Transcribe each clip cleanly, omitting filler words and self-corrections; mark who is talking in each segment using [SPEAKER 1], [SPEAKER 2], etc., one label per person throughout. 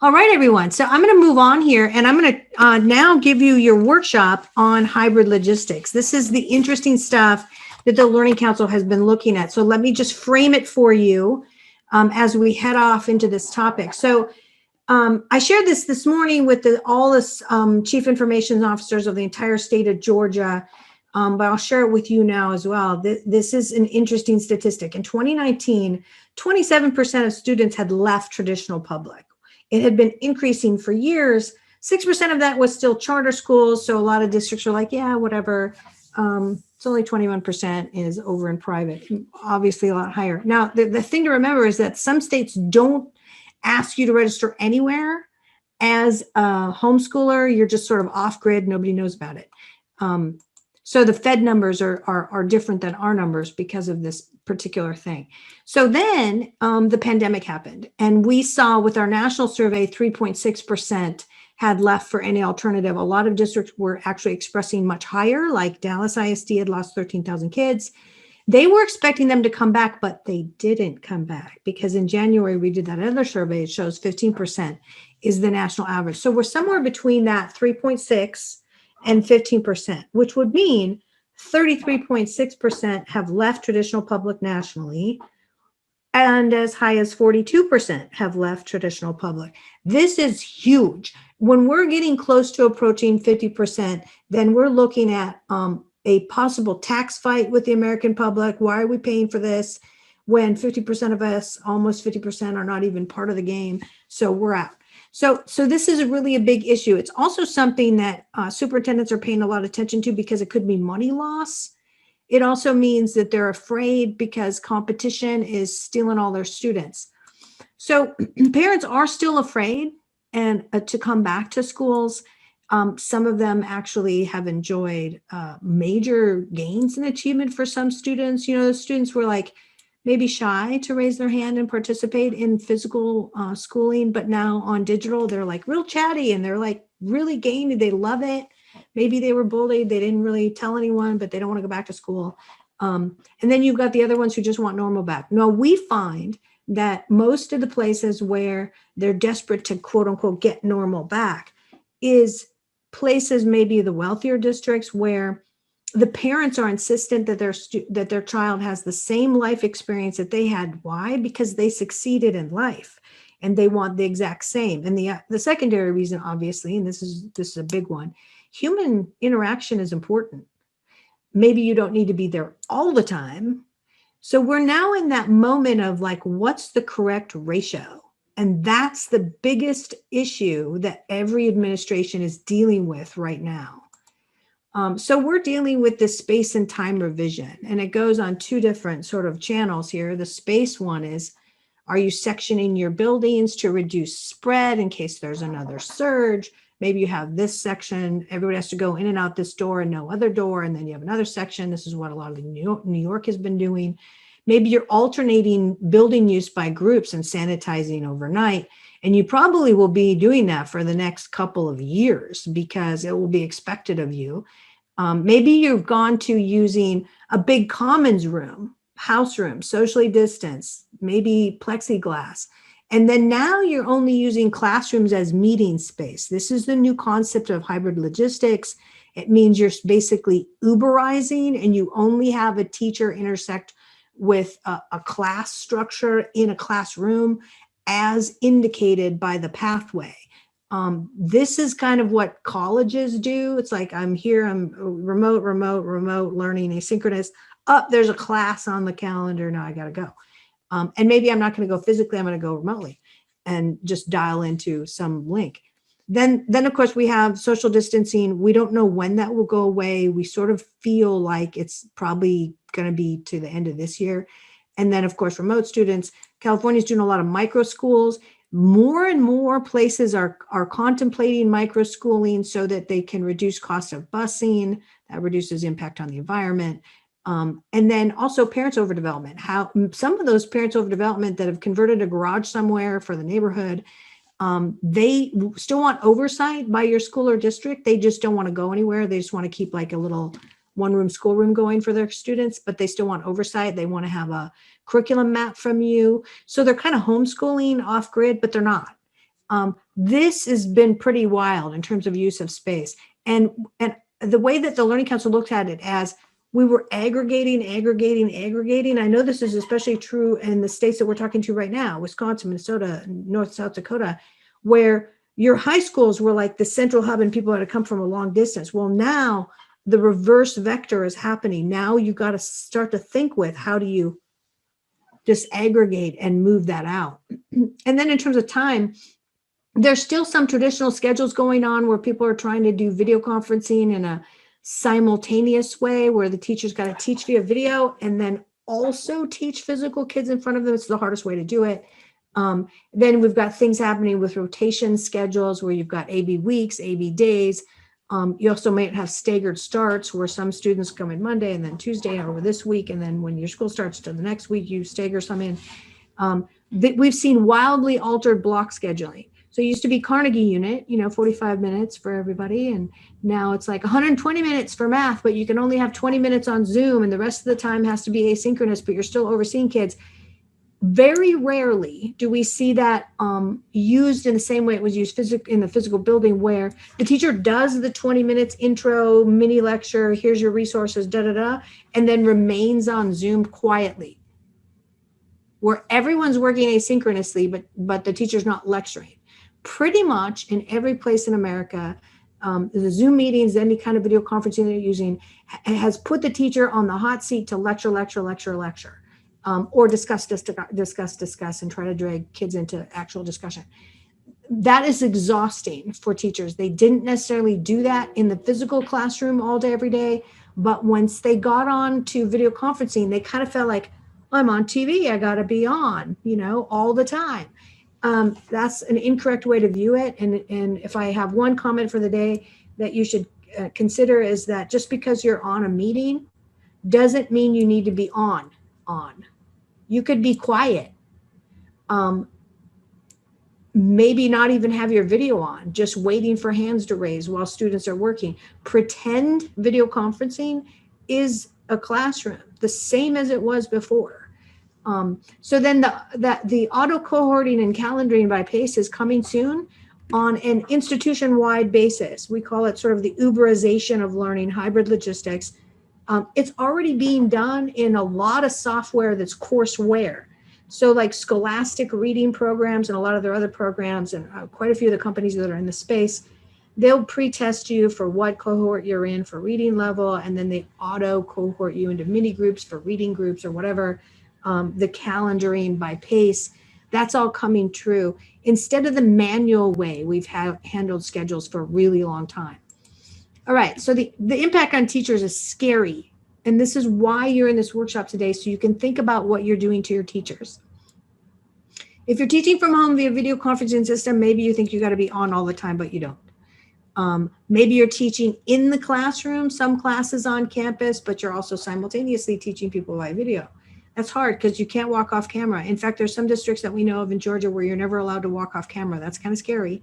[SPEAKER 1] All right, everyone. So I'm going to move on here and I'm going to now give you your workshop on hybrid logistics. This is the interesting stuff that the Learning Council has been looking at. So let me just frame it for you as we head off into this topic. So I shared this morning with all the chief information officers of the entire state of Georgia, but I'll share it with you now as well. This is an interesting statistic. In 2019, 27% of students had left traditional public. It had been increasing for years. 6% of that was still charter schools. So a lot of districts are like, yeah, whatever. It's only 21% is over in private, obviously a lot higher. Now, the thing to remember is that some states don't ask you to register anywhere. As a homeschooler, you're just sort of off grid. Nobody knows about it. So the Fed numbers are different than our numbers because of this particular thing. So then the pandemic happened, and we saw with our national survey, 3.6% had left for any alternative. A lot of districts were actually expressing much higher, like Dallas ISD had lost 13,000 kids. They were expecting them to come back, but they didn't come back because in January, we did that other survey. It shows 15% is the national average. So we're somewhere between that 3.6 and 15%, which would mean 33.6% have left traditional public nationally, and as high as 42% have left traditional public. This is huge. When we're getting close to approaching 50%, then we're looking at a possible tax fight with the American public. Why are we paying for this when 50% of us, almost 50%, are not even part of the game? So we're out. So this is really a big issue. It's also something that superintendents are paying a lot of attention to because it could be money loss. It also means that they're afraid because competition is stealing all their students. So parents are still afraid and to come back to schools. Some of them actually have enjoyed major gains in achievement for some students. You know, the students were like maybe shy to raise their hand and participate in physical schooling, but now on digital, they're like real chatty and they're like really gamey. They love it. Maybe they were bullied. They didn't really tell anyone, but they don't want to go back to school. And then you've got the other ones who just want normal back. Now, we find that most of the places where they're desperate to quote unquote get normal back is places, maybe the wealthier districts, where the parents are insistent that their child has the same life experience that they had. Why? Because they succeeded in life and they want the exact same. And the secondary reason, obviously, and this is a big one, human interaction is important. Maybe you don't need to be there all the time. So we're now in that moment of like, what's the correct ratio? And that's the biggest issue that every administration is dealing with right now. So we're dealing with this space and time revision, and it goes on two different sort of channels here. The space one is, are you sectioning your buildings to reduce spread in case there's another surge? Maybe you have this section, everybody has to go in and out this door and no other door, and then you have another section. This is what a lot of New York has been doing. Maybe you're alternating building use by groups and sanitizing overnight. And you probably will be doing that for the next couple of years because it will be expected of you. Maybe you've gone to using a big commons room, house room, socially distanced, maybe plexiglass. And then now you're only using classrooms as meeting space. This is the new concept of hybrid logistics. It means you're basically Uberizing and you only have a teacher intersect with a class structure in a classroom as indicated by the pathway. This is kind of what colleges do. It's like, I'm here, I'm remote learning, asynchronous. There's a class on the calendar. Now I got to go. And maybe I'm not going to go physically. I'm going to go remotely and just dial into some link. Then of course, we have social distancing. We don't know when that will go away. We sort of feel like it's probably going to be to the end of this year. And then, of course, remote students. California's doing a lot of micro schools. More and more places are contemplating micro schooling so that they can reduce cost of busing. That reduces impact on the environment. And then also parents overdevelopment. How some of those parents overdevelopment that have converted a garage somewhere for the neighborhood, they still want oversight by your school or district. They just don't want to go anywhere. They just want to keep like a little one-room schoolroom going for their students, but they still want oversight. They want to have a curriculum map from you. So they're kind of homeschooling off grid, but they're not. This has been pretty wild in terms of use of space. And the way that the Learning Council looked at it as we were aggregating. I know this is especially true in the states that we're talking to right now, Wisconsin, Minnesota, North, South Dakota, where your high schools were like the central hub and people had to come from a long distance. Well, now the reverse vector is happening. Now you got to start to think with how do you just aggregate and move that out. And then in terms of time, there's still some traditional schedules going on where people are trying to do video conferencing in a simultaneous way where the teacher's got to teach via video and then also teach physical kids in front of them. It's the hardest way to do it. Then we've got things happening with rotation schedules where you've got AB weeks, AB days. You also might have staggered starts where some students come in Monday and then Tuesday over this week. And then when your school starts to the next week, you stagger some in. We've seen wildly altered block scheduling. So it used to be Carnegie unit, 45 minutes for everybody. And now it's like 120 minutes for math, but you can only have 20 minutes on Zoom and the rest of the time has to be asynchronous, but you're still overseeing kids. Very rarely do we see that used in the same way it was used in the physical building where the teacher does the 20 minutes intro, mini lecture, here's your resources, and then remains on Zoom quietly, where everyone's working asynchronously, but the teacher's not lecturing. Pretty much in every place in America, the Zoom meetings, any kind of video conferencing they're using has put the teacher on the hot seat to lecture, or discuss and try to drag kids into actual discussion. That is exhausting for teachers. They didn't necessarily do that in the physical classroom all day, every day. But once they got on to video conferencing, they kind of felt like, I'm on TV, I got to be on, all the time. That's an incorrect way to view it. And if I have one comment for the day that you should consider is that just because you're on a meeting doesn't mean you need to be on. You could be quiet. Maybe not even have your video on, just waiting for hands to raise while students are working. Pretend video conferencing is a classroom, the same as it was before. So then the auto cohorting and calendaring by PACE is coming soon on an institution-wide basis. We call it sort of the Uberization of learning, hybrid logistics. It's already being done in a lot of software that's courseware. So like Scholastic reading programs and a lot of their other programs and quite a few of the companies that are in the space, they'll pre-test you for what cohort you're in for reading level, and then they auto cohort you into mini groups for reading groups or whatever. The calendaring by PACE, that's all coming true instead of the manual way we've handled schedules for a really long time. All right, so the impact on teachers is scary. And this is why you're in this workshop today, so you can think about what you're doing to your teachers. If you're teaching from home via video conferencing system, maybe you think you got to be on all the time, but you don't. Maybe you're teaching in the classroom, some classes on campus, but you're also simultaneously teaching people by video. That's hard because you can't walk off camera. In fact, there's some districts that we know of in Georgia where you're never allowed to walk off camera. That's kind of scary.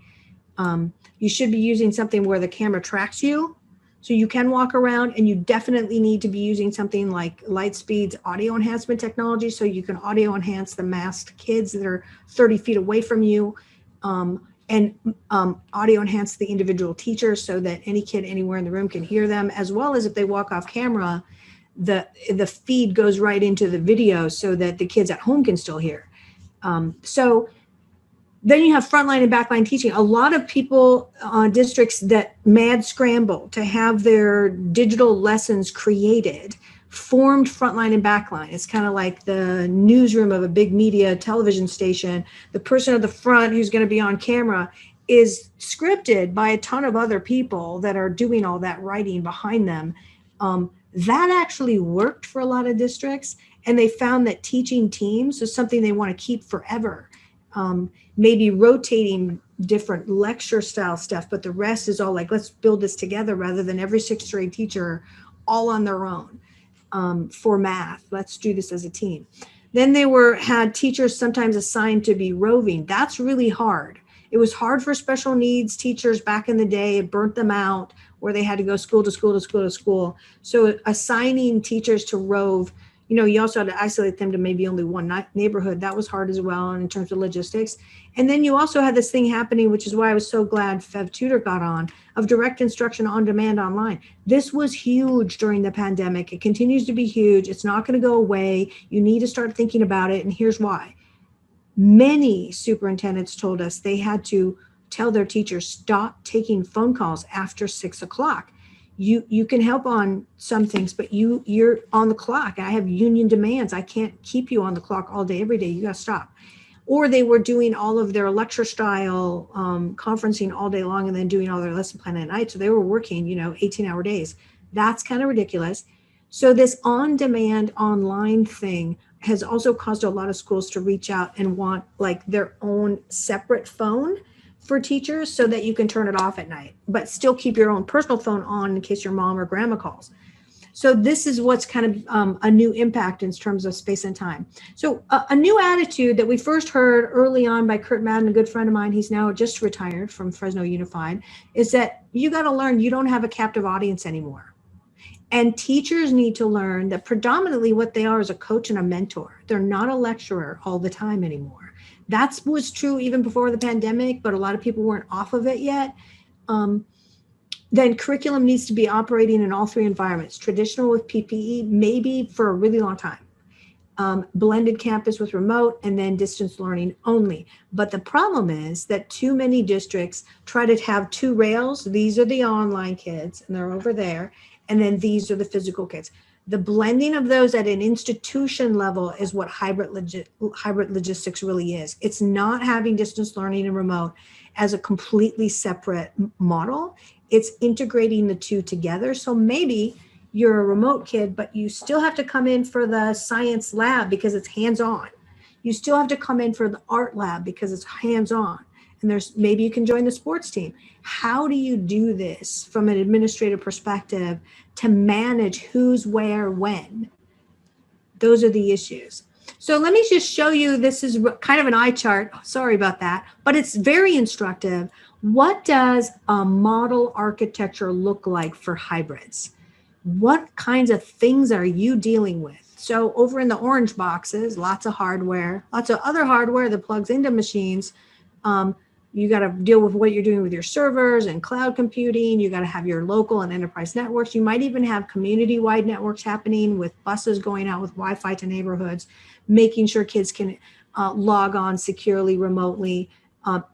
[SPEAKER 1] You should be using something where the camera tracks you so you can walk around, and you definitely need to be using something like Lightspeed's audio enhancement technology so you can audio enhance the masked kids that are 30 feet away from you, and audio enhance the individual teachers so that any kid anywhere in the room can hear them, as well as if they walk off camera, the feed goes right into the video so that the kids at home can still hear. So then you have frontline and backline teaching. A lot of people, districts that mad scramble to have their digital lessons created, formed frontline and backline. It's kind of like the newsroom of a big media television station. The person at the front who's going to be on camera is scripted by a ton of other people that are doing all that writing behind them. That actually worked for a lot of districts, and they found that teaching teams is something they want to keep forever. Maybe rotating different lecture style stuff, but the rest is all like, let's build this together rather than every sixth grade teacher all on their own for math. Let's do this as a team. Then they had teachers sometimes assigned to be roving. That's really hard. It was hard for special needs teachers back in the day. It burnt them out where they had to go school to school to school to school. So assigning teachers to rove you also had to isolate them to maybe only one neighborhood. That was hard as well in terms of logistics. And then you also had this thing happening, which is why I was so glad FevTutor got on, of direct instruction on demand online. This was huge during the pandemic. It continues to be huge. It's not going to go away. You need to start thinking about it. And here's why. Many superintendents told us they had to tell their teachers, stop taking phone calls after 6 o'clock. You can help on some things, but you're on the clock. I have union demands. I can't keep you on the clock all day, every day. You got to stop. Or they were doing all of their lecture style conferencing all day long and then doing all their lesson plan at night. So they were working, 18-hour days. That's kind of ridiculous. So this on-demand online thing has also caused a lot of schools to reach out and want like their own separate phone for teachers so that you can turn it off at night, but still keep your own personal phone on in case your mom or grandma calls. So this is what's kind of a new impact in terms of space and time. So a new attitude that we first heard early on by Kurt Madden, a good friend of mine, he's now just retired from Fresno Unified, is that you got to learn you don't have a captive audience anymore. And teachers need to learn that predominantly what they are is a coach and a mentor. They're not a lecturer all the time anymore. That was true even before the pandemic, but a lot of people weren't off of it yet. Then curriculum needs to be operating in all three environments, traditional with PPE, maybe for a really long time, blended campus with remote, and then distance learning only. But the problem is that too many districts try to have two rails. These are the online kids, and they're over there, and then these are the physical kids. The blending of those at an institution level is what hybrid logistics really is. It's not having distance learning and remote as a completely separate model. It's integrating the two together. So maybe you're a remote kid, but you still have to come in for the science lab because it's hands-on. You still have to come in for the art lab because it's hands-on. And maybe you can join the sports team. How do you do this from an administrative perspective to manage who's where, when? Those are the issues. So let me just show you, this is kind of an eye chart. Sorry about that, but it's very instructive. What does a model architecture look like for hybrids? What kinds of things are you dealing with? So over in the orange boxes, lots of hardware, lots of other hardware that plugs into machines. You got to deal with what you're doing with your servers and cloud computing. You got to have your local and enterprise networks. You might even have community-wide networks happening with buses going out with Wi-Fi to neighborhoods, making sure kids can log on securely, remotely,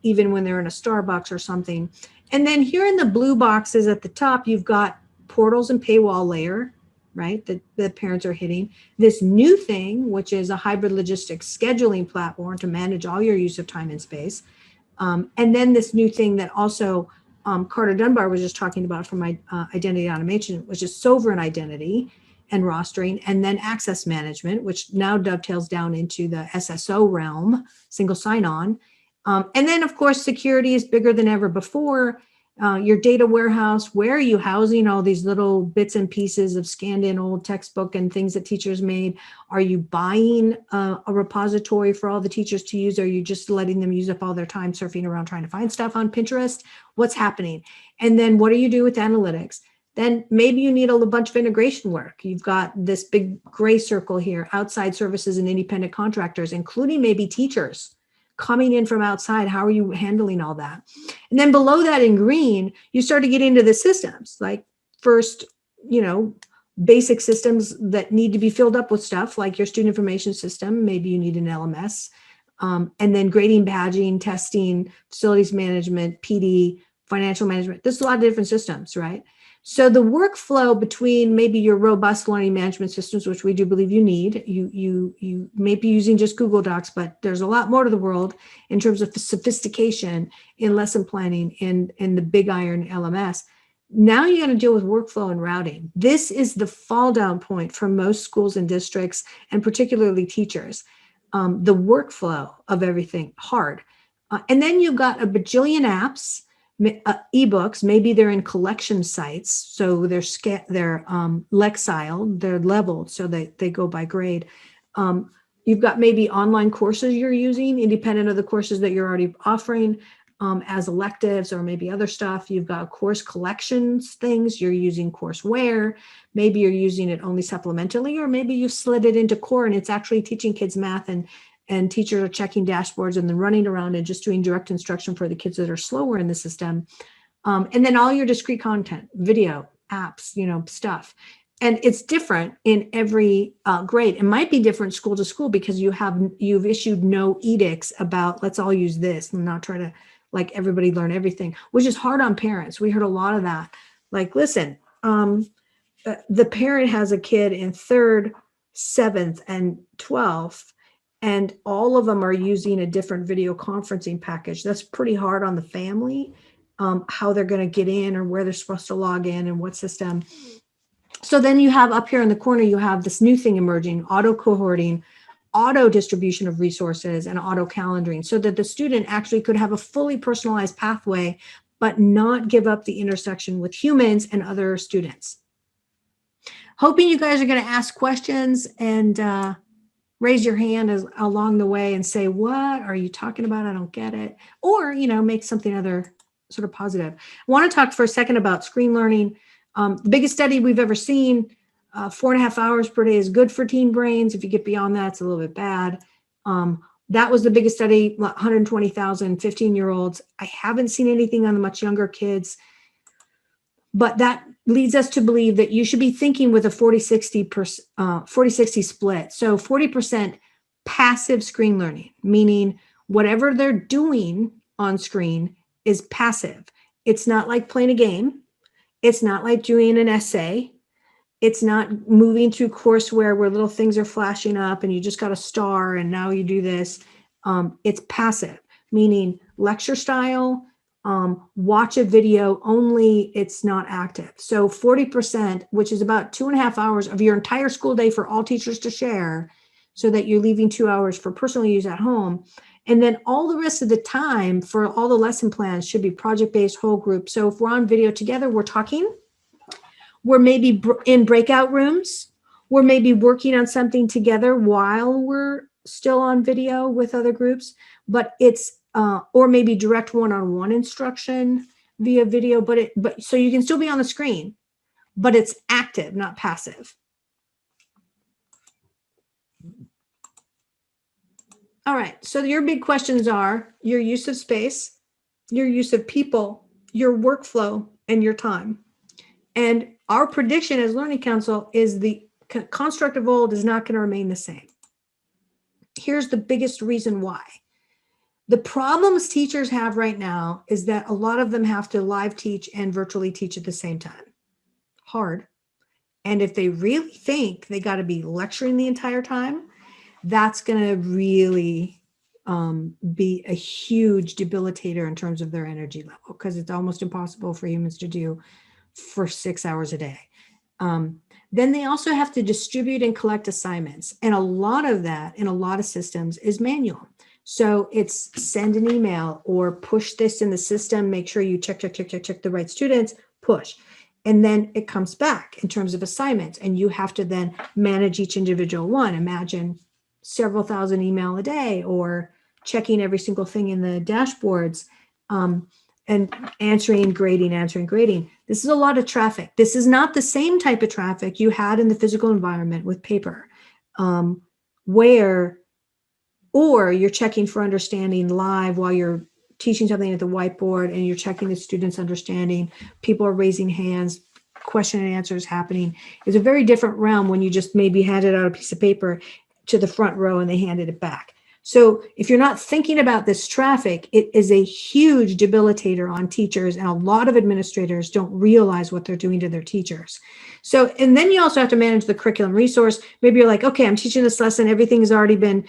[SPEAKER 1] even when they're in a Starbucks or something. And then here in the blue boxes at the top, you've got portals and paywall layer, right, that the parents are hitting. This new thing, which is a hybrid logistics scheduling platform to manage all your use of time and space. And then this new thing that also Carter Dunbar was just talking about from my identity automation, which is sovereign identity and rostering, and then access management, which now dovetails down into the SSO realm, single sign-on. And then, of course, security is bigger than ever before. Your data warehouse, where are you housing all these little bits and pieces of scanned in old textbook and things that teachers made? Are you buying a repository for all the teachers to use? Or are you just letting them use up all their time surfing around trying to find stuff on Pinterest? What's happening? And then what do you do with analytics? Then maybe you need a bunch of integration work. You've got this big gray circle here, outside services and independent contractors, including maybe teachers coming in from outside. How are you handling all that? And then below that in green, you start to get into the systems, like first, basic systems that need to be filled up with stuff like your student information system. Maybe you need an LMS, and then grading, badging, testing, facilities management, PD, financial management. There's a lot of different systems, right? So the workflow between maybe your robust learning management systems, which we do believe you need, you may be using just Google Docs, but there's a lot more to the world in terms of sophistication in lesson planning in the big iron LMS. Now you got to deal with workflow and routing. This is the fall down point for most schools and districts, and particularly teachers. The workflow of everything, hard. And then you've got a bajillion apps, ebooks, maybe they're in collection sites, so they're Lexile, they're leveled, so they go by grade. You've got maybe online courses you're using, independent of the courses that you're already offering. as electives or maybe other stuff. You've got course collections things. You're using courseware. Maybe you're using it only supplementally, or maybe you slid it into core and it's actually teaching kids math, and teachers are checking dashboards and then running around and just doing direct instruction for the kids that are slower in the system. And then all your discrete content, video, apps, stuff. And it's different in every grade. It might be different school to school because you've issued no edicts about let's all use this and not try to like everybody learn everything, which is hard on parents. We heard a lot of that. Like, listen, the parent has a kid in 3rd, 7th, and 12th, and all of them are using a different video conferencing package. That's pretty hard on the family, how they're going to get in or where they're supposed to log in and what system. So then you have up here in the corner, you have this new thing emerging, auto cohorting, auto distribution of resources, and auto calendaring, so that the student actually could have a fully personalized pathway, but not give up the intersection with humans and other students. Hoping you guys are going to ask questions and raise your hand along the way and say, what are you talking about? I don't get it. Or, make something other sort of positive. I want to talk for a second about screen learning. The biggest study we've ever seen, 4.5 hours per day is good for teen brains. If you get beyond that, it's a little bit bad. That was the biggest study, 120,000 15-year-olds. I haven't seen anything on the much younger kids, but that leads us to believe that you should be thinking with a 40-60 split. So 40% passive screen learning, meaning whatever they're doing on screen is passive. It's not like playing a game. It's not like doing an essay. It's not moving through courseware where little things are flashing up and you just got a star and now you do this. It's passive, meaning lecture style, watch a video only, it's not active. So 40%, which is about 2.5 hours of your entire school day for all teachers to share, so that you're leaving 2 hours for personal use at home. And then all the rest of the time for all the lesson plans should be project-based, whole group. So if we're on video together, we're talking, we're maybe in breakout rooms, we're maybe working on something together while we're still on video with other groups, but it's, or maybe direct one-on-one instruction via video, but so you can still be on the screen, but it's active, not passive. All right, so your big questions are your use of space, your use of people, your workflow, and your time. And our prediction as Learning Council is the construct of old is not going to remain the same. Here's the biggest reason why. The problems teachers have right now is that a lot of them have to live teach and virtually teach at the same time. Hard. And if they really think they got to be lecturing the entire time, that's going to really be a huge debilitator in terms of their energy level, because it's almost impossible for humans to do for 6 hours a day. Then they also have to distribute and collect assignments. And a lot of that in a lot of systems is manual. So it's send an email or push this in the system, make sure you check the right students, push. And then it comes back in terms of assignments. And you have to then manage each individual one. Imagine several thousand email a day, or checking every single thing in the dashboards, and answering, grading. This is a lot of traffic. This is not the same type of traffic you had in the physical environment with paper, or you're checking for understanding live while you're teaching something at the whiteboard and you're checking the students' understanding. People are raising hands, question and answers happening. It's a very different realm when you just maybe handed out a piece of paper to the front row and they handed it back. So if you're not thinking about this traffic, it is a huge debilitator on teachers, and a lot of administrators don't realize what they're doing to their teachers. So, and then you also have to manage the curriculum resource. Maybe you're like, okay, I'm teaching this lesson. Everything has already been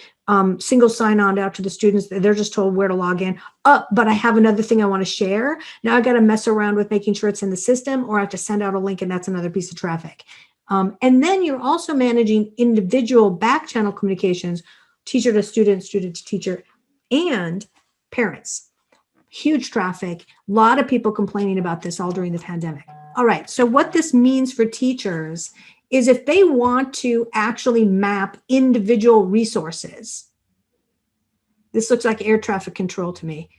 [SPEAKER 1] single sign-on out to the students. They're just told where to log in. But I have another thing I want to share. Now I got to mess around with making sure it's in the system, or I have to send out a link, and that's another piece of traffic. And then you're also managing individual back channel communications, teacher to student, student to teacher, and parents. Huge traffic. A lot of people complaining about this all during the pandemic. All right, so what this means for teachers is if they want to actually map individual resources, this looks like air traffic control to me.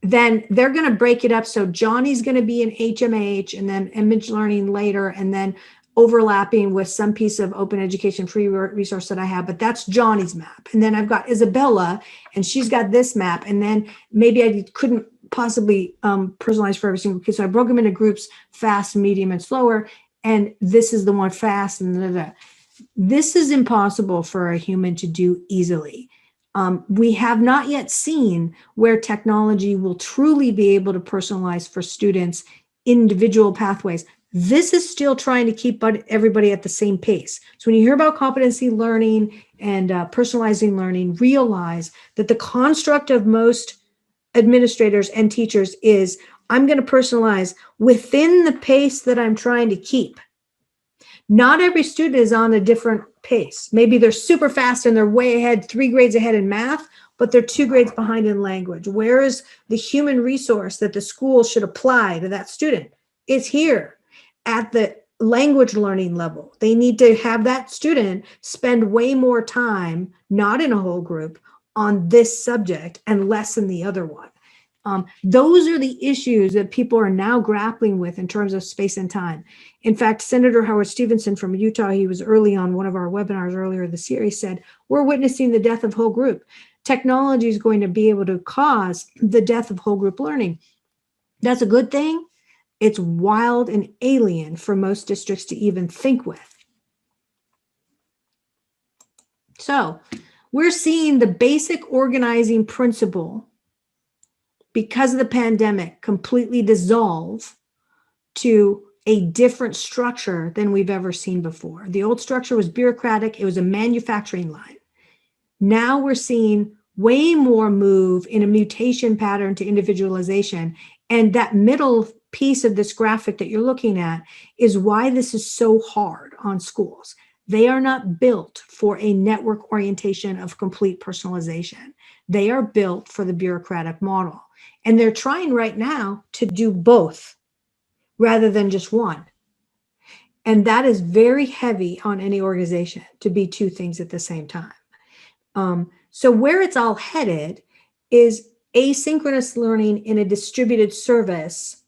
[SPEAKER 1] then they're going to break it up. So Johnny's going to be in HMH and then image learning later, and then overlapping with some piece of open education free resource that I have, but that's Johnny's map. And then I've got Isabella, and she's got this map. And then maybe I couldn't possibly personalize for every single kid. So I broke them into groups, fast, medium, and slower. And this is the one fast, and this is impossible for a human to do easily. We have not yet seen where technology will truly be able to personalize for students individual pathways. This is still trying to keep everybody at the same pace. So when you hear about competency learning and personalizing learning, realize that the construct of most administrators and teachers is, I'm going to personalize within the pace that I'm trying to keep. Not every student is on a different pace. Maybe they're super fast and they're way ahead, 3 grades ahead in math, but they're 2 grades behind in language. Where is the human resource that the school should apply to that student? It's here at the language learning level. They need to have that student spend way more time, not in a whole group, on this subject and less in the other one. Those are the issues that people are now grappling with in terms of space and time. In fact, Senator Howard Stevenson from Utah, he was early on one of our webinars earlier this series, said, we're witnessing the death of whole group. Technology is going to be able to cause the death of whole group learning. That's a good thing. It's wild and alien for most districts to even think with. So we're seeing the basic organizing principle, because of the pandemic, completely dissolve to a different structure than we've ever seen before. The old structure was bureaucratic. It was a manufacturing line. Now we're seeing way more move in a mutation pattern to individualization. And that middle piece of this graphic that you're looking at is why this is so hard on schools. They are not built for a network orientation of complete personalization. They are built for the bureaucratic model. And they're trying right now to do both rather than just one. And that is very heavy on any organization, to be 2 things at the same time. So where it's all headed is asynchronous learning in a distributed service,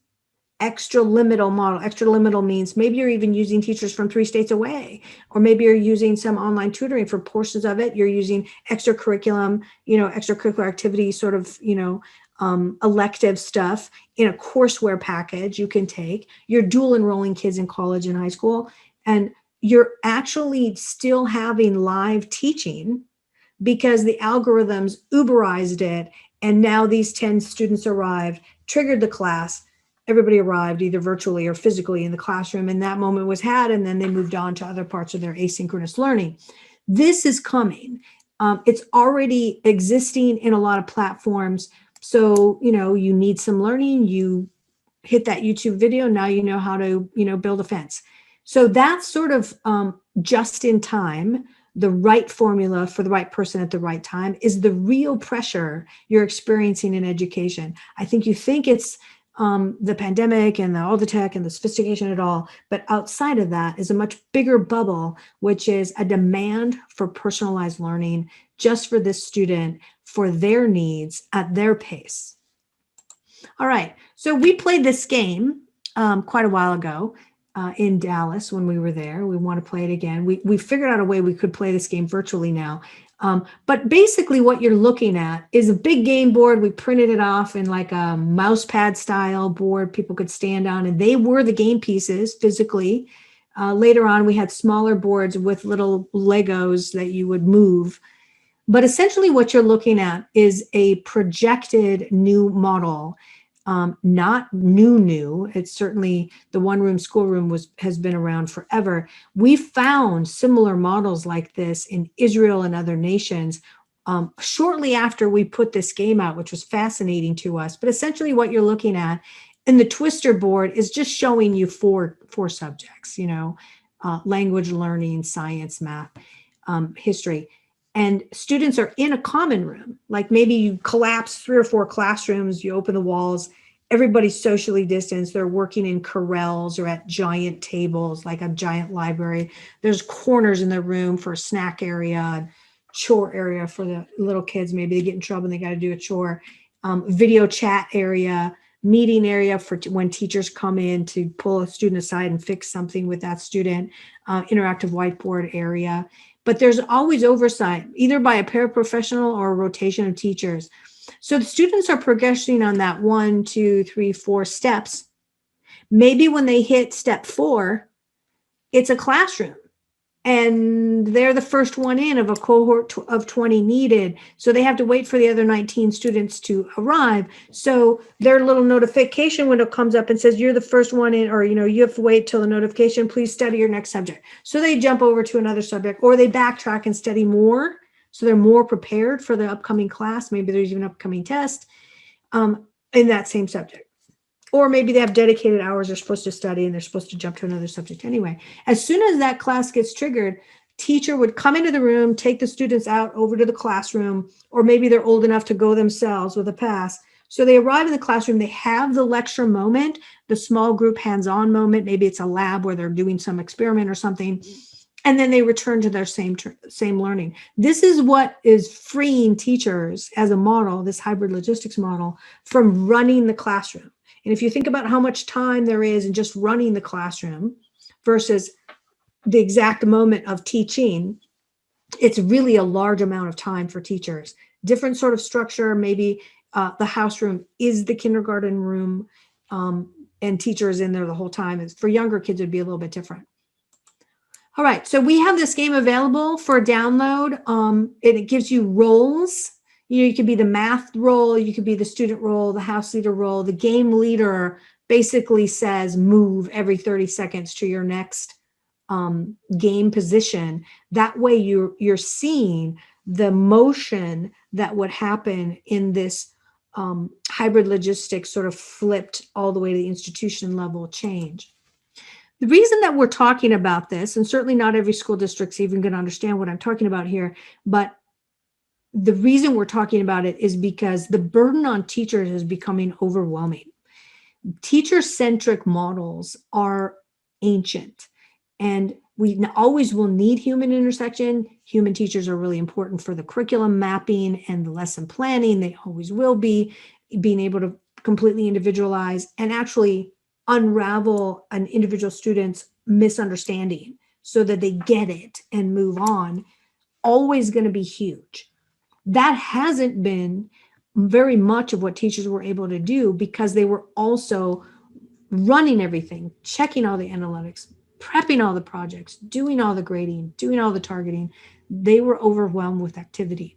[SPEAKER 1] extraliminal model. Extraliminal means maybe you're even using teachers from 3 states away, or maybe you're using some online tutoring for portions of it. You're using extracurriculum, extracurricular activity sort of, elective stuff in a courseware package you can take. You're dual enrolling kids in college and high school, and you're actually still having live teaching because the algorithms Uberized it. And now these 10 students arrived, triggered the class. Everybody arrived either virtually or physically in the classroom, and that moment was had, and then they moved on to other parts of their asynchronous learning. This is coming. It's already existing in a lot of platforms. So, you need some learning, you hit that YouTube video, now you know how to, build a fence. So that's sort of just in time. The right formula for the right person at the right time is the real pressure you're experiencing in education. I think you think it's the pandemic and all the tech and the sophistication at all, but outside of that is a much bigger bubble, which is a demand for personalized learning just for this student, for their needs at their pace. All right, so we played this game quite a while ago in Dallas when we were there. We want to play it again. We figured out a way we could play this game virtually now. But basically what you're looking at is a big game board. We printed it off in like a mouse pad style board people could stand on, and they were the game pieces physically. Later on, we had smaller boards with little Legos that you would move. But essentially what you're looking at is a projected new model. Not new. It's certainly the one-room schoolroom has been around forever. We found similar models like this in Israel and other nations shortly after we put this game out, which was fascinating to us. But essentially what you're looking at in the twister board is just showing you four subjects, language learning, science, math, history. And students are in a common room, like maybe you collapse 3 or 4 classrooms, you open the walls, everybody's socially distanced, they're working in corrals or at giant tables, like a giant library. There's corners in the room for a snack area, chore area for the little kids, maybe they get in trouble and they got to do a chore. video chat area, meeting area for when teachers come in to pull a student aside and fix something with that student, interactive whiteboard area. But there's always oversight, either by a paraprofessional or a rotation of teachers. So the students are progressing on that 1, 2, 3, 4 steps. Maybe when they hit step 4, it's a classroom. And they're the first one in of a cohort of 20 needed. So they have to wait for the other 19 students to arrive. So their little notification window comes up and says, you're the first one in, or, you have to wait till the notification, please study your next subject. So they jump over to another subject, or they backtrack and study more. So they're more prepared for the upcoming class. Maybe there's even an upcoming test in that same subject. Or maybe they have dedicated hours they're supposed to study and they're supposed to jump to another subject anyway. As soon as that class gets triggered, teacher would come into the room, take the students out over to the classroom, or maybe they're old enough to go themselves with a pass. So they arrive in the classroom, they have the lecture moment, the small group hands-on moment. Maybe it's a lab where they're doing some experiment or something. And then they return to their same learning. This is what is freeing teachers as a model, this hybrid logistics model, from running the classroom. And if you think about how much time there is in just running the classroom versus the exact moment of teaching, it's really a large amount of time for teachers. Different sort of structure, maybe the house room is the kindergarten room, and teachers in there the whole time. For younger kids, it'd be a little bit different. All right, so we have this game available for download. It gives you roles. You could be the math role, you could be the student role, the house leader role. The game leader basically says move every 30 seconds to your next game position. That way you're seeing the motion that would happen in this hybrid logistics sort of flipped all the way to the institution level change. The reason that we're talking about this, and certainly not every school district's even going to understand what I'm talking about here, but the reason we're talking about it is because the burden on teachers is becoming overwhelming. Teacher-centric models are ancient, and we always will need human intersection. Human teachers are really important for the curriculum mapping and the lesson planning. They always will be, being able to completely individualize and actually unravel an individual student's misunderstanding so that they get it and move on, always going to be huge. That hasn't been very much of what teachers were able to do because they were also running everything, checking all the analytics, prepping all the projects, doing all the grading, doing all the targeting. They were overwhelmed with activity.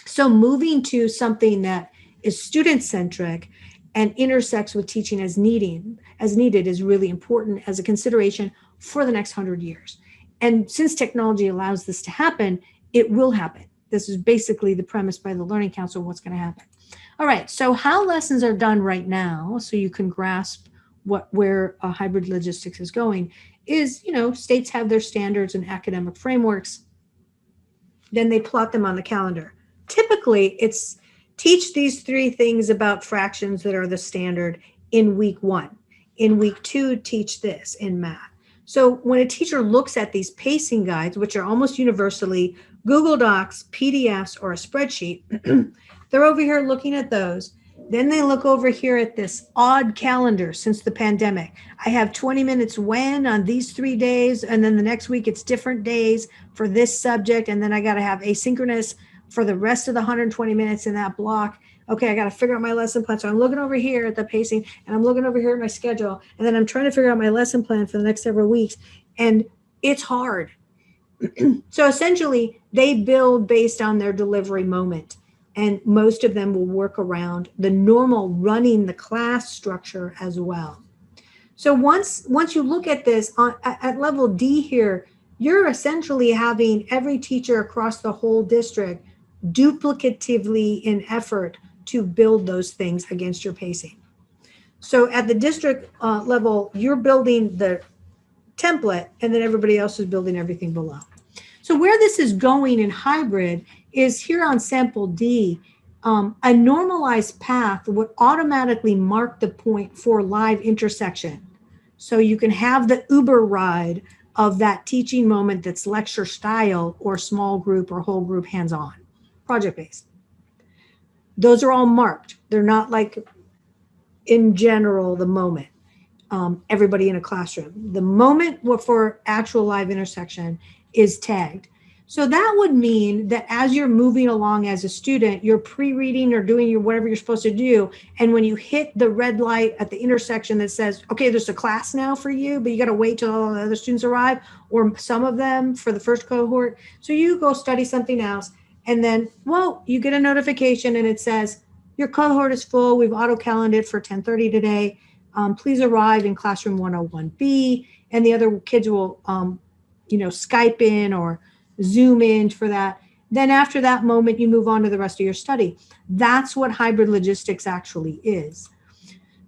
[SPEAKER 1] So moving to something that is student-centric and intersects with teaching as needed is really important as a consideration for the next 100 years. And since technology allows this to happen, it will happen. This is basically the premise by the Learning Council, what's going to happen. All right, so how lessons are done right now, so you can grasp where hybrid logistics is going, is, states have their standards and academic frameworks. Then they plot them on the calendar. Typically, it's teach these 3 things about fractions that are the standard in week 1. In week 2, teach this in math. So when a teacher looks at these pacing guides, which are almost universally Google Docs, PDFs, or a spreadsheet, they're over here looking at those. Then they look over here at this odd calendar since the pandemic. I have 20 minutes when on these 3 days, and then the next week it's different days for this subject, and then I got to have asynchronous for the rest of the 120 minutes in that block. Okay, I got to figure out my lesson plan. So I'm looking over here at the pacing, and I'm looking over here at my schedule, and then I'm trying to figure out my lesson plan for the next several weeks, and it's hard. So essentially, they build based on their delivery moment, and most of them will work around the normal running the class structure as well. So once you look at this at level D here, you're essentially having every teacher across the whole district duplicatively in effort to build those things against your pacing. So at the district level, you're building the template, and then everybody else is building everything below. So where this is going in hybrid is here on sample D, a normalized path would automatically mark the point for live intersection. So you can have the Uber ride of that teaching moment that's lecture style or small group or whole group hands-on, project-based. Those are all marked. They're not like in general the moment. Everybody in a classroom. The moment for actual live intersection is tagged. So that would mean that as you're moving along as a student, you're pre-reading or doing your whatever you're supposed to do. And when you hit the red light at the intersection that says, okay, there's a class now for you, but you got to wait till all the other students arrive, or some of them for the first cohort. So you go study something else. And then, well, you get a notification and it says, your cohort is full. We've auto-calendared for 10:30 today. Please arrive in classroom 101B, and the other kids will, Skype in or Zoom in for that. Then after that moment, you move on to the rest of your study. That's what hybrid logistics actually is.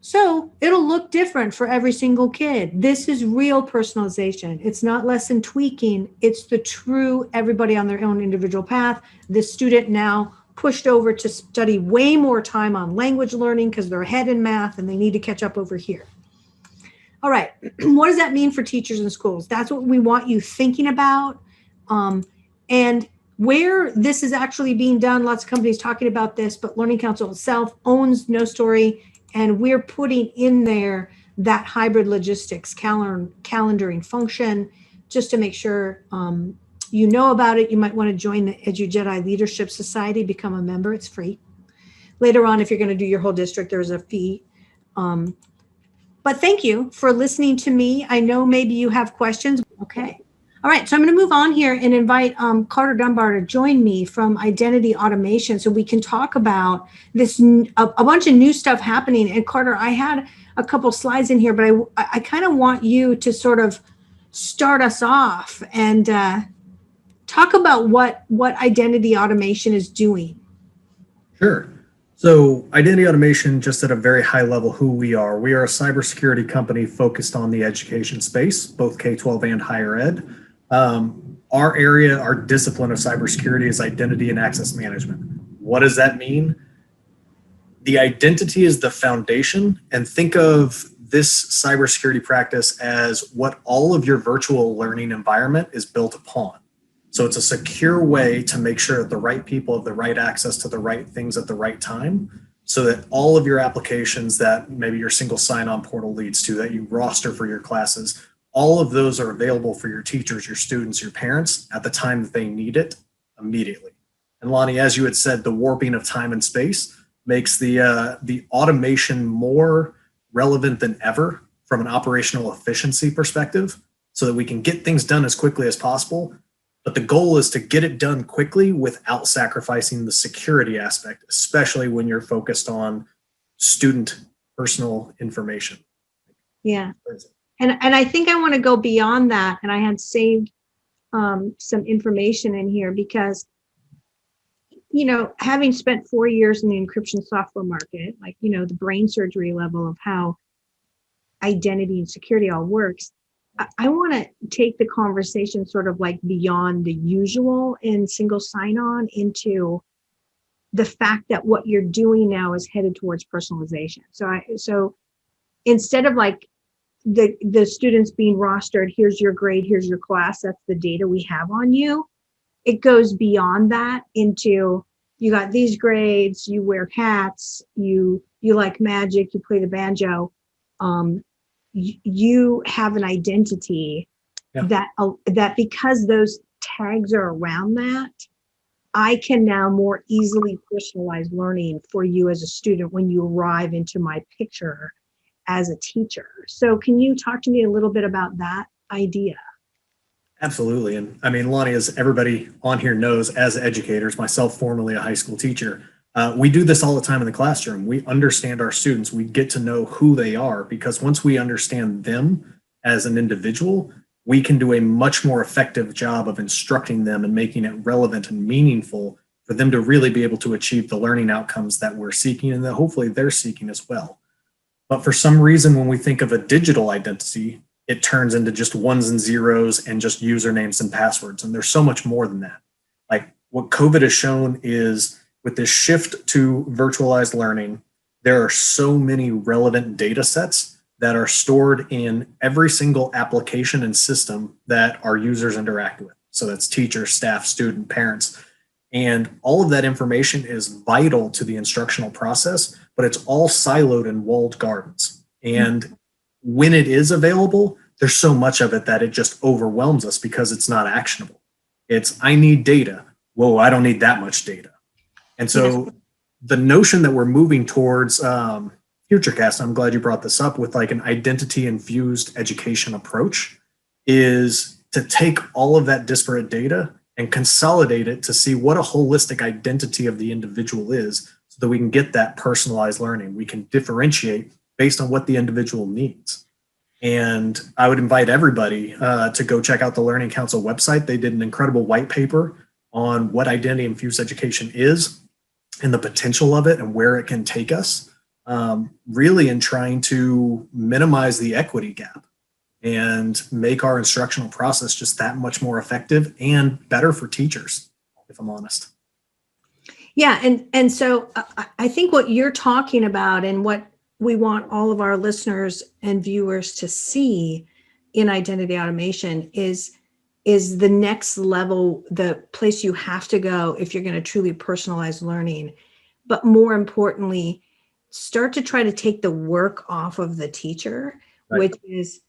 [SPEAKER 1] So it'll look different for every single kid. This is real personalization. It's not lesson tweaking. It's the true everybody on their own individual path. The student now pushed over to study way more time on language learning because they're ahead in math and they need to catch up over here. All right, what does that mean for teachers and schools? That's what we want you thinking about. And where this is actually being done, lots of companies talking about this, but Learning Counsel itself owns No Story, and we're putting in there that hybrid logistics calendaring function just to make sure you know about it. You might want to join the EduJedi Leadership Society, become a member. It's free. Later on, if you're going to do your whole district, there's a fee. But thank you for listening to me. I know maybe you have questions. Okay. All right. So I'm going to move on here and invite Carter Dunbar to join me from Identity Automation so we can talk about this, a bunch of new stuff happening. And Carter, I had a couple slides in here, but I kind of want you to sort of start us off and talk about what identity automation is doing.
[SPEAKER 2] Sure. So identity automation, just at a very high level, who we are. We are a cybersecurity company focused on the education space, both K-12 and higher ed. Our area, our discipline of cybersecurity is identity and access management. What does that mean? The identity is the foundation, and think of this cybersecurity practice as what all of your virtual learning environment is built upon. So it's a secure way to make sure that the right people have the right access to the right things at the right time, so that all of your applications that maybe your single sign-on portal leads to, that you roster for your classes, all of those are available for your teachers, your students, your parents at the time that they need it immediately. And Lonnie, as you had said, the warping of time and space makes the automation more relevant than ever from an operational efficiency perspective, so that we can get things done as quickly as possible. But the goal is to get it done quickly without sacrificing the security aspect, especially when you're focused on student personal information.
[SPEAKER 1] Yeah. And I think I want to go beyond that. And I had saved some information in here because, having spent 4 years in the encryption software market, like, the brain surgery level of how identity and security all works, I want to take the conversation sort of like beyond the usual in single sign-on into the fact that what you're doing now is headed towards personalization. So instead of like the students being rostered, here's your grade, here's your class, that's the data we have on you. It goes beyond that into, you got these grades, you wear hats, you like magic, you play the banjo. You have an identity that because those tags are around that, I can now more easily personalize learning for you as a student when you arrive into my picture as a teacher. So can you talk to me a little bit about that idea?
[SPEAKER 2] Absolutely. And I mean, Lonnie, as everybody on here knows, as educators, myself formerly a high school teacher, we do this all the time in the classroom. We understand our students. We get to know who they are, because once we understand them as an individual, we can do a much more effective job of instructing them and making it relevant and meaningful for them to really be able to achieve the learning outcomes that we're seeking and that hopefully they're seeking as well. But for some reason, when we think of a digital identity, it turns into just ones and zeros and just usernames and passwords. And there's so much more than that. Like what COVID has shown is, with this shift to virtualized learning, there are so many relevant data sets that are stored in every single application and system that our users interact with. So that's teachers, staff, student, parents. And all of that information is vital to the instructional process, but it's all siloed in walled gardens. And when it is available, there's so much of it that it just overwhelms us because it's not actionable. It's, I need data. Whoa, I don't need that much data. And so the notion that we're moving towards FutureCast, I'm glad you brought this up, with like an identity infused education approach, is to take all of that disparate data and consolidate it to see what a holistic identity of the individual is, so that we can get that personalized learning. We can differentiate based on what the individual needs. And I would invite everybody to go check out the Learning Council website. They did an incredible white paper on what identity infused education is and the potential of it and where it can take us, really in trying to minimize the equity gap and make our instructional process just that much more effective and better for teachers, if I'm honest.
[SPEAKER 1] Yeah. And so I think what you're talking about and what we want all of our listeners and viewers to see in identity automation is the next level, the place you have to go if you're going to truly personalize learning. But more importantly, start to try to take the work off of the teacher, right, which is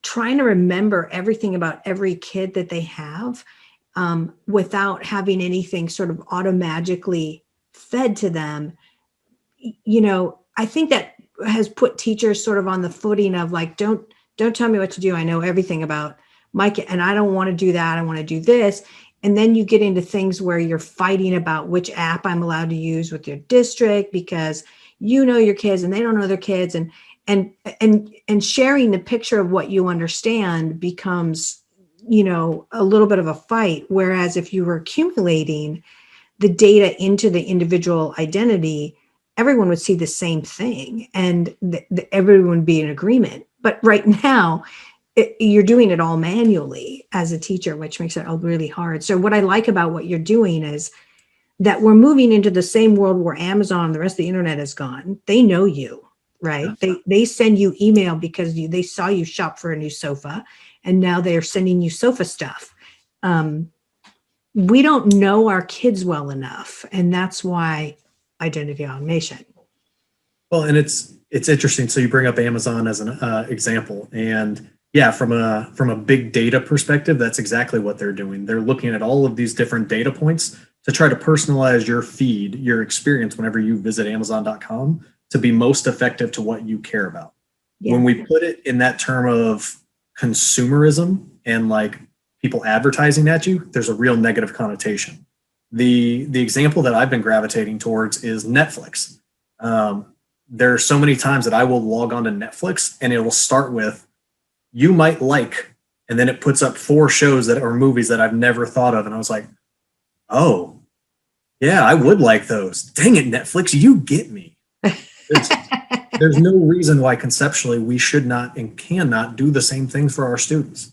[SPEAKER 1] trying to remember everything about every kid that they have, without having anything sort of automagically fed to them. You know, I think that has put teachers sort of on the footing of like, don't tell me what to do. I know everything about my kid and I don't want to do that. I want to do this. And then you get into things where you're fighting about which app I'm allowed to use with your district because you know your kids and they don't know their kids, and sharing the picture of what you understand becomes, you know, a little bit of a fight. Whereas if you were accumulating the data into the individual identity, everyone would see the same thing and everyone would be in agreement. But right now, you're doing it all manually as a teacher, which makes it really hard. So what I like about what you're doing is that we're moving into the same world where Amazon and the rest of the internet has gone. They know you, right? They send you email because they saw you shop for a new sofa, and now they're sending you sofa stuff. We don't know our kids well enough, and that's why identity automation.
[SPEAKER 2] Well, and it's interesting. So you bring up Amazon as an example, and yeah, from a big data perspective, that's exactly what they're doing. They're looking at all of these different data points to try to personalize your feed, your experience whenever you visit Amazon.com to be most effective to what you care about. Yeah. When we put it in that term of consumerism and like people advertising at you, there's a real negative connotation. The example that I've been gravitating towards is Netflix. There are so many times that I will log on to Netflix and it will start with, you might like, and then it puts up 4 shows that are movies that I've never thought of. And I was like, oh, yeah, I would like those. Dang it, Netflix, you get me. There's no reason why conceptually we should not and cannot do the same things for our students.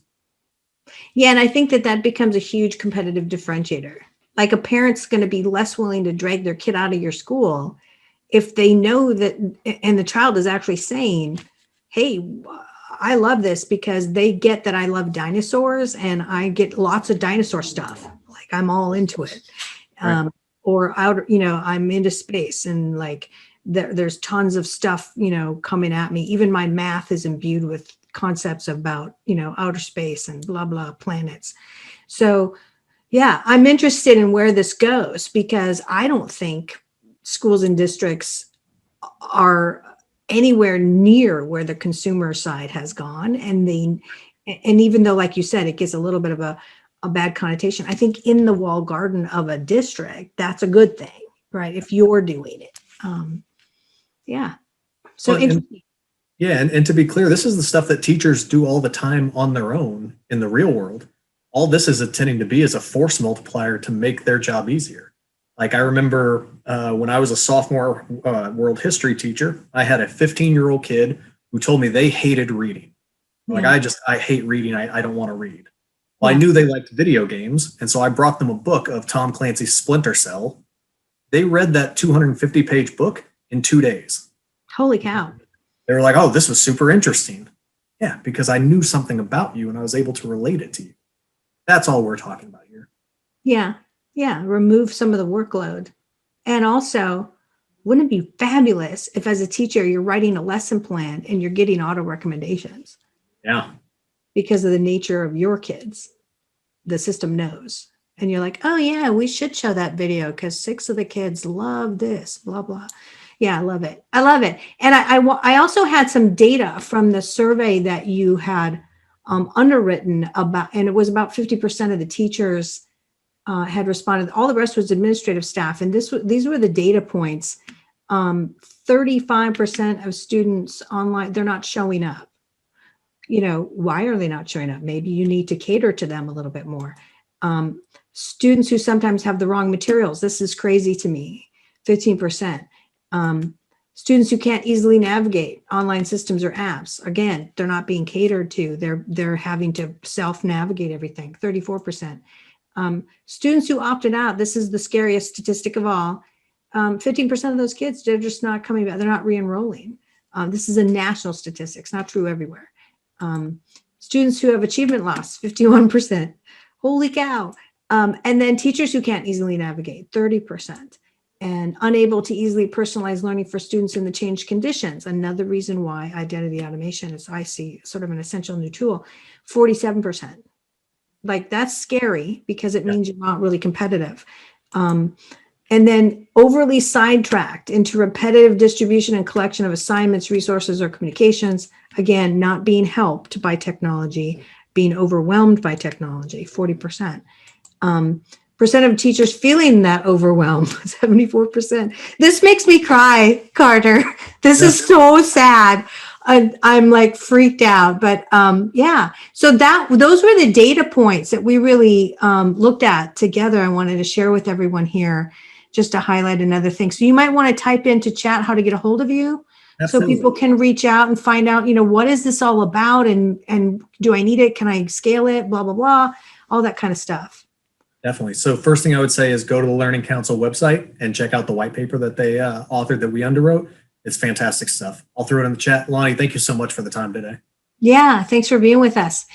[SPEAKER 1] Yeah, and I think that becomes a huge competitive differentiator. Like a parent's going to be less willing to drag their kid out of your school if they know that, and the child is actually saying, hey, I love this because they get that I love dinosaurs and I get lots of dinosaur stuff. Like I'm all into it. Right. Or out, you know, I'm into space and like there's tons of stuff, you know, coming at me. Even my math is imbued with concepts about, you know, outer space and blah, blah, planets. So yeah, I'm interested in where this goes because I don't think schools and districts are anywhere near where the consumer side has gone. And even though, like you said, it gets a little bit of a bad connotation, I think in the walled garden of a district, that's a good thing, right? If you're doing it. Yeah. So
[SPEAKER 2] well, interesting. And to be clear, this is the stuff that teachers do all the time on their own in the real world. All this is intending to be is a force multiplier to make their job easier. Like I remember when I was a sophomore world history teacher, I had a 15-year-old kid who told me they hated reading. Like, I hate reading. I don't want to read. Well, I knew they liked video games. And so I brought them a book of Tom Clancy's Splinter Cell. They read that 250-page book in 2 days.
[SPEAKER 1] Holy cow.
[SPEAKER 2] They were like, oh, this was super interesting. Yeah, because I knew something about you and I was able to relate it to you. That's all we're talking about here.
[SPEAKER 1] Yeah. Yeah, remove some of the workload. And also, wouldn't it be fabulous if as a teacher, you're writing a lesson plan and you're getting auto recommendations
[SPEAKER 2] Yeah.
[SPEAKER 1] because of the nature of your kids? The system knows. And you're like, oh yeah, we should show that video because 6 of the kids love this, blah, blah. Yeah, I love it. I love it. And I also had some data from the survey that you had underwritten about, and it was about 50% of the teachers had responded. All the rest was administrative staff. And these were the data points. 35% of students online, they're not showing up. Why are they not showing up? Maybe you need to cater to them a little bit more. Students who sometimes have the wrong materials. This is crazy to me. 15%. Students who can't easily navigate online systems or apps. Again, they're not being catered to. They're having to self-navigate everything. 34%. Students who opted out. This is the scariest statistic of all. 15% of those kids, they're just not coming back. They're not re-enrolling. This is a national statistic. It's not true everywhere. Students who have achievement loss, 51%. Holy cow. And then teachers who can't easily navigate, 30%. And unable to easily personalize learning for students in the changed conditions. Another reason why identity automation is, I see, sort of an essential new tool, 47%. Like, that's scary because it means you're not really competitive. And then overly sidetracked into repetitive distribution and collection of assignments, resources, or communications. Again, not being helped by technology, being overwhelmed by technology, 40%. Percent of teachers feeling that overwhelm, 74%. This makes me cry, Carter. This is so sad. I'm like freaked out, but yeah. So those were the data points that we really looked at together. I wanted to share with everyone here, just to highlight another thing. So you might want to type into chat how to get a hold of you. Absolutely. So people can reach out and find out, what is this all about? And do I need it? Can I scale it? Blah, blah, blah, all that kind of stuff.
[SPEAKER 2] Definitely. So first thing I would say is go to the Learning Council website and check out the white paper that they authored that we underwrote. It's fantastic stuff. I'll throw it in the chat. Lonnie, thank you so much for the time today.
[SPEAKER 1] Yeah, thanks for being with us.